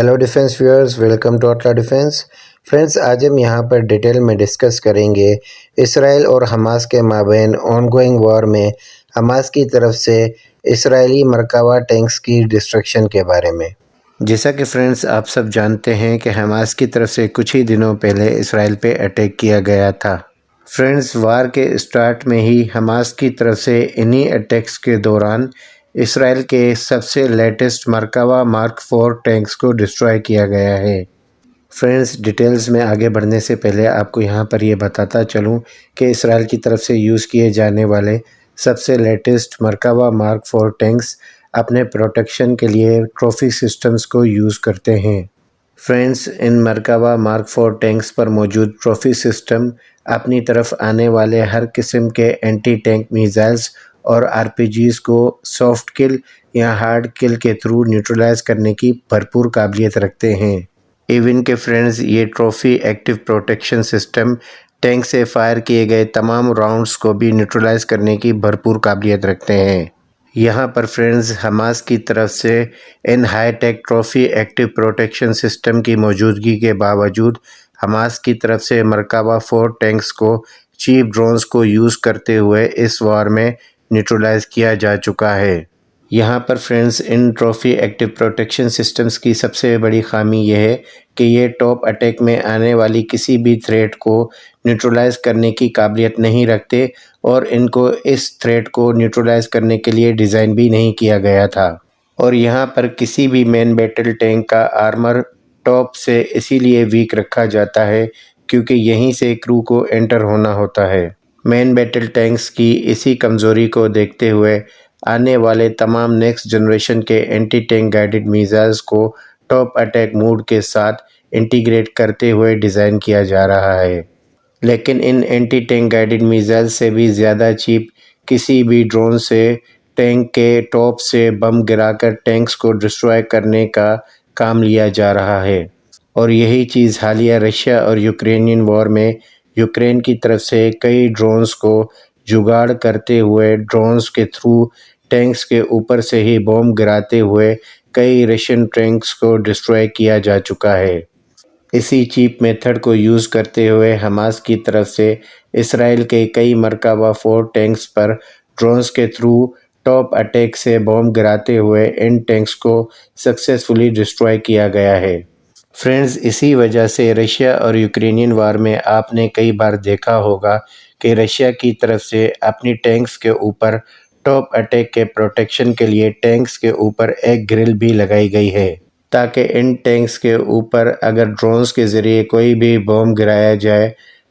Hello defence viewers, welcome to अटला defence. Friends, आज हम यहाँ पर डिटेल में डिस्कस करेंगे इसराइल और हमास के माबैन ऑनगोइंग वॉर में हमास की तरफ से इसराइली मरकावा टैंक्स की डिस्ट्रक्शन के बारे में। जैसा कि फ्रेंड्स आप सब जानते हैं कि हमास की तरफ से कुछ ही दिनों पहले इसराइल पे अटैक किया गया था। फ्रेंड्स, वार के स्टार्ट में ही हमास की तरफ से इन्हीं अटैक्स के दौरान इसराइल के सबसे लेटेस्ट मरकावा मार्क 4 टैंक्स को डिस्ट्रॉय किया गया है। फ्रेंड्स, डिटेल्स में आगे बढ़ने से पहले आपको यहाँ पर ये बताता चलूँ कि इसराइल की तरफ से यूज़ किए जाने वाले सबसे लेटेस्ट मरकावा मार्क 4 टैंक्स अपने प्रोटेक्शन के लिए ट्रॉफी सिस्टम्स को यूज़ करते हैं। फ्रेंड्स, इन मरकावा मार्क 4 टैंक्स पर मौजूद ट्रॉफी सिस्टम अपनी तरफ आने वाले हर किस्म के एंटी टैंक मिसाइल्स और आरपीजीज को सॉफ्ट किल या हार्ड किल के थ्रू न्यूट्रलाइज करने की भरपूर काबिलियत रखते हैं। इवन के फ्रेंड्स, ये trophy active protection system tank से फायर किए गए तमाम राउंड्स को भी न्यूट्रलाइज करने की भरपूर काबिलियत रखते हैं। यहाँ पर फ्रेंड्स, हमास की तरफ से इन high tech trophy active protection system की मौजूदगी के बावजूद हमास की तरफ से मरकावा 4 टैंक्स को चीप ड्रोन्स को यूज़ करते हुए इस वार में न्यूट्रलाइज किया जा चुका है। यहाँ पर फ्रेंड्स, इन ट्रॉफी एक्टिव प्रोटेक्शन सिस्टम्स की सबसे बड़ी खामी यह है कि ये टॉप अटैक में आने वाली किसी भी थ्रेट को न्यूट्रलाइज करने की काबिलियत नहीं रखते और इनको इस थ्रेट को न्यूट्रलाइज करने के लिए डिज़ाइन भी नहीं किया गया था। और यहाँ पर किसी भी मेन बैटल टैंक का आर्मर टॉप से इसीलिए वीक रखा जाता है क्योंकि यहीं से क्रू को एंटर होना होता है। मेन बैटल टैंक्स की इसी कमज़ोरी को देखते हुए आने वाले तमाम नेक्स्ट जनरेशन के एंटी टैंक गाइडेड मिसाइल्स को टॉप अटैक मोड के साथ इंटीग्रेट करते हुए डिज़ाइन किया जा रहा है। लेकिन इन एंटी टैंक गाइडेड मिसाइल से भी ज़्यादा चीप किसी भी ड्रोन से टैंक के टॉप से बम गिराकर टैंक्स को डिस्ट्रॉय करने का काम लिया जा रहा है। और यही चीज़ हालिया रशिया और यूक्रेनियन वॉर में यूक्रेन की तरफ से कई ड्रोन्स को जुगाड़ करते हुए ड्रोन्स के थ्रू टैंक्स के ऊपर से ही बम गिराते हुए कई रशियन टैंक्स को डिस्ट्रॉय किया जा चुका है। इसी चीप मेथड को यूज़ करते हुए हमास की तरफ से इसराइल के कई मरकावा 4 टैंक्स पर ड्रोन्स के थ्रू टॉप अटैक से बम गिराते हुए इन टैंक्स को सक्सेसफुली डिस्ट्रॉय किया गया है। फ्रेंड्स, इसी वजह से रशिया और यूक्रेनियन वार में आपने कई बार देखा होगा कि रशिया की तरफ से अपनी टैंक्स के ऊपर टॉप अटैक के प्रोटेक्शन के लिए टैंक्स के ऊपर एक ग्रिल भी लगाई गई है ताकि इन टैंक्स के ऊपर अगर ड्रोन्स के ज़रिए कोई भी बम गिराया जाए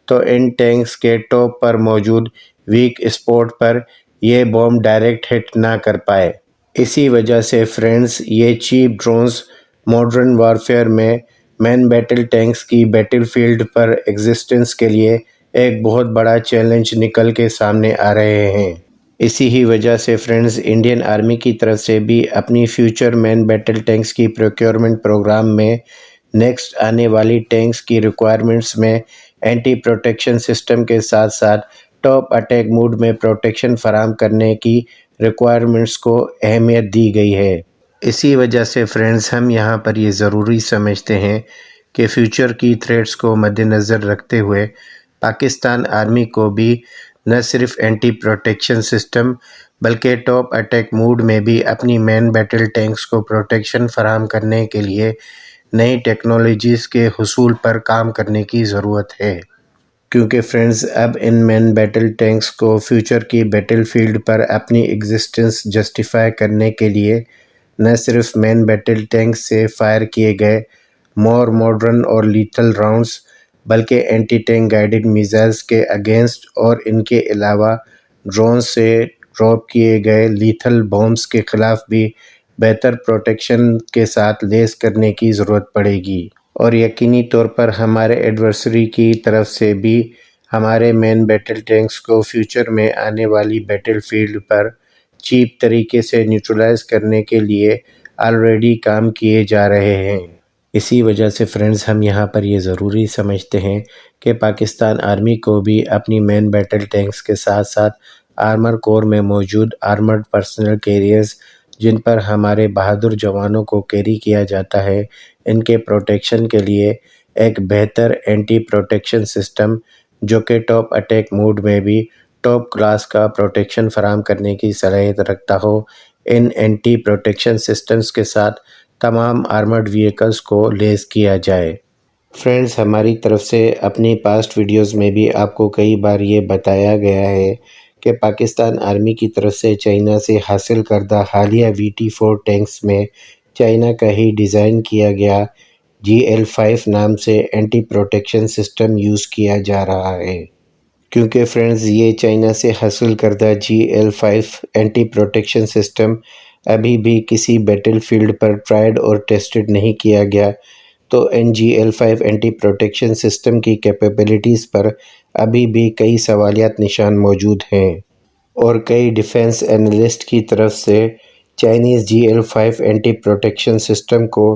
तो इन टैंक्स के टॉप पर मौजूद वीक स्पॉट पर ये बम डायरेक्ट हिट ना कर पाए। इसी वजह से फ्रेंड्स, ये चीप ड्रोन्स मॉडर्न वारफेयर में मैन बैटल टैंक्स की बैटलफील्ड पर एग्जिस्टेंस के लिए एक बहुत बड़ा चैलेंज निकल के सामने आ रहे हैं। इसी ही वजह से फ्रेंड्स, इंडियन आर्मी की तरफ से भी अपनी फ्यूचर मैन बैटल टैंक्स की प्रोक्योरमेंट प्रोग्राम में नेक्स्ट आने वाली टैंक्स की रिक्वायरमेंट्स में एंटी प्रोटेक्शन सिस्टम के साथ साथ टॉप अटैक मोड में प्रोटेक्शन फराहम करने की रिक्वायरमेंट्स को अहमियत दी गई है। इसी वजह से फ्रेंड्स, हम यहाँ पर ये ज़रूरी समझते हैं कि फ्यूचर की थ्रेट्स को मद्देनज़र रखते हुए पाकिस्तान आर्मी को भी न सिर्फ एंटी प्रोटेक्शन सिस्टम बल्कि टॉप अटैक मोड में भी अपनी मैन बैटल टैंक्स को प्रोटेक्शन फराहम करने के लिए नई टेक्नोलॉजीज़ के हुसूल पर काम करने की ज़रूरत है। क्योंकि फ्रेंड्स, अब इन मैन बैटल टैंक्स को फ्यूचर की बैटलफील्ड पर अपनी एग्जिस्टेंस जस्टिफाई करने के लिए न सिर्फ मैन बैटल टैंक से फायर किए गए मोर मॉडर्न और लीथल राउंड्स बल्कि एंटी टैंक गाइडेड मिसाइल्स के अगेंस्ट और इनके अलावा ड्रोन से ड्रॉप किए गए लीथल बॉम्ब्स के ख़िलाफ़ भी बेहतर प्रोटेक्शन के साथ लेस करने की ज़रूरत पड़ेगी। और यकीनी तौर पर हमारे एडवर्सरी की तरफ से भी हमारे मेन बैटल टैंक्स को फ्यूचर में आने वाली बैटलफील्ड पर चीप तरीके से न्यूट्रलाइज करने के लिए ऑलरेडी काम किए जा रहे हैं। इसी वजह से फ्रेंड्स, हम यहाँ पर ये ज़रूरी समझते हैं कि पाकिस्तान आर्मी को भी अपनी मेन बैटल टैंक्स के साथ साथ आर्मर कोर में मौजूद आर्मर्ड पर्सनल कैरियर्स जिन पर हमारे बहादुर जवानों को कैरी किया जाता है, ان کے پروٹیکشن کے لیے ایک بہتر اینٹی پروٹیکشن سسٹم جو کہ ٹاپ اٹیک موڈ میں بھی ٹاپ کلاس کا پروٹیکشن فراہم کرنے کی صلاحیت رکھتا ہو۔ ان اینٹی پروٹیکشن سسٹمز کے ساتھ تمام آرمرڈ وہیکلز کو لیس کیا جائے۔ فرینڈز، ہماری طرف سے اپنی پاسٹ ویڈیوز میں بھی آپ کو کئی بار یہ بتایا گیا ہے کہ پاکستان آرمی کی طرف سے چائنا سے حاصل کردہ حالیہ VT-4 ٹینکس میں چائنا کا ہی ڈیزائن کیا گیا GL-5 نام سے اینٹی پروٹیکشن سسٹم یوز کیا جا رہا ہے۔ کیونکہ فرینڈز، یہ چائنا سے حاصل کردہ GL-5 اینٹی پروٹیکشن سسٹم ابھی بھی کسی بیٹل فیلڈ پر ٹرائیڈ اور ٹیسٹڈ نہیں کیا گیا، تو ان GL-5 اینٹی پروٹیکشن سسٹم کی کیپیبلٹیز پر ابھی بھی کئی سوالیات نشان موجود ہیں، اور کئی ڈیفنس اینالسٹ کی طرف سے Chinese GL-5 anti protection system کو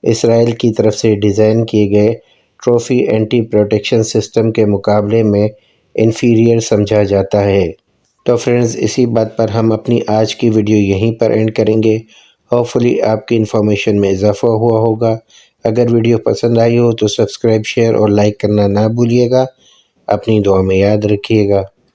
اسرائیل کی طرف سے ڈیزائن کیے گئے ٹروفی اینٹی پروٹیکشن سسٹم کے مقابلے میں انفیریئر سمجھا جاتا ہے۔ تو فرینڈز، اسی بات پر ہم اپنی آج کی ویڈیو یہیں پر اینڈ کریں گے۔ ہوپفلی آپ کی انفارمیشن میں اضافہ ہوا ہوگا۔ اگر ویڈیو پسند آئی ہو تو سبسکرائب، شیئر اور لائک کرنا نہ بھولیے گا۔ اپنی دعا میں یاد رکھیے گا۔